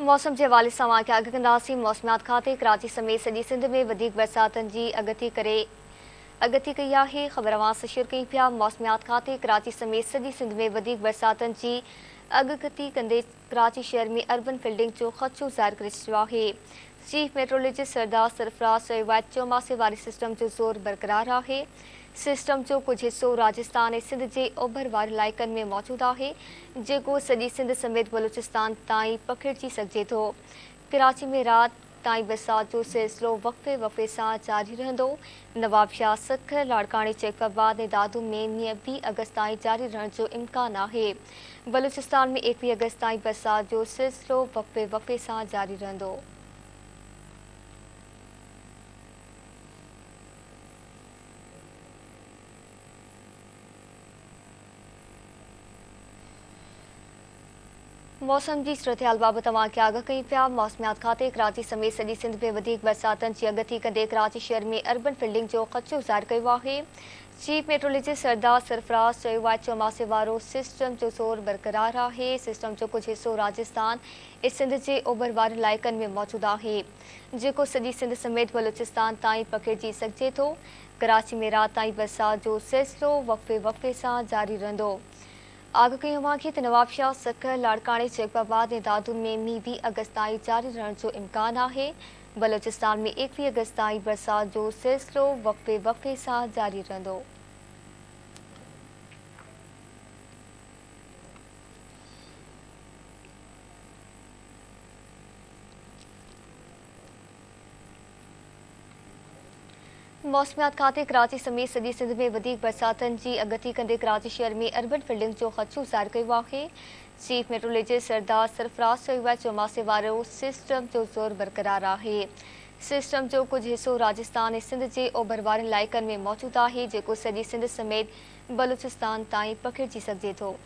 मौसम जे हवाले सां आगाह कंदासीं। मौसमियात खाते कराची समेत सॼी सिंध में वधीक बरसातनि जी अगती कई आहे। ख़बर शुरू कई पिया। मौसमियात खाते कराची समेत सॼी सिंध में वधीक बरसातनि जी अगती कंदे कराची शहर में अर्बन फिल्डिंग जो ख़दशो ज़ाहिर करे छॾियो आहे। चीफ मेट्रोलॉजिस्ट सरदार सरफराज चयो चौमासे वारे सिस्टम जो ज़ोर बरक़रार आहे। सिस्टम जो कुछ हिस्सो राजस्थान ऐं सिंध जे ओभर वारे इलाइक़नि में मौजूदु आहे, जेको सॼी सिंध समेत बलूचिस्तान ताईं पखिड़िजी सघिजे थो। कराची में राति ताईं बरसात जो सिलसिलो वक़्फ़े वक़्फ़े सां जारी रहंदो। नवाबशाह, सखर, लाड़कानी, जैकबाबाद ऐं दादू में मींहुं 20 अगस्त ताईं जारी रहण जो इम्कान आहे। बलूचिस्तान में 21 अगस्त ताईं बरसात जो सिलसिलो वक़्फ़े वक़्फ़े सां जारी रहंदो। मौसम की सूरत-हाल बाबति आगाह कई पिया। मौसमियात खाते कराची समेत सॼी सिंध में वधीक बरसातनि जी अगती कंदे कराची शहर में अर्बन फिल्डिंग जो ख़दशो ज़ाहिर कयो आहे। चीफ मेट्रोलॉजिस्ट सरदार सरफराज चयो चौमासे वारो सिस्टम जो ज़ोर बरक़रार आहे। सिस्टम जो कुछ हिस्सो राजस्थान ऐं सिंध जे ओभर वारे इलाइक़नि में मौजूदु आहे, जेको सॼी सिंध समेत बलूचिस्तान ताईं पखिड़िजी सघिजे थो। कराची में राति ताईं बरसात जो सिलसिलो वक़्फ़े वक़्फ़े सां जारी रहंदो। आगाह कयूं कि नवाबशाह, सखर, लाड़कानी, जैकबाबाद ऐं दादू में मींहुं 20 अगस्त ताईं जारी रहण जो इम्कान आहे। बलूचिस्तान में 21 अगस्त ताईं बरसात जो सिलसिलो वक़्फ़े वक़्फ़े सां जारी रहंदो। मौसमियात खाते कराची समेत सॼी सिंध में वधीक बरसातनि जी अगती कंदे कराची शहर में अर्बन फिल्डिंग जो ख़दशो ज़ाहिर कयो आहे। चीफ मेट्रोलॉजिस्ट सरदार सरफराज चयो चौमासे वारो सिस्टम जो ज़ोर बरक़रार आहे। सिस्टम जो कुछ हिस्सो राजस्थान ऐं सिंध जे ओभर वारे इलाइक़नि में मौजूदु आहे, जेको सॼी सिंध समेत बलूचिस्तान ताईं पखिड़िजी सघिजे थो।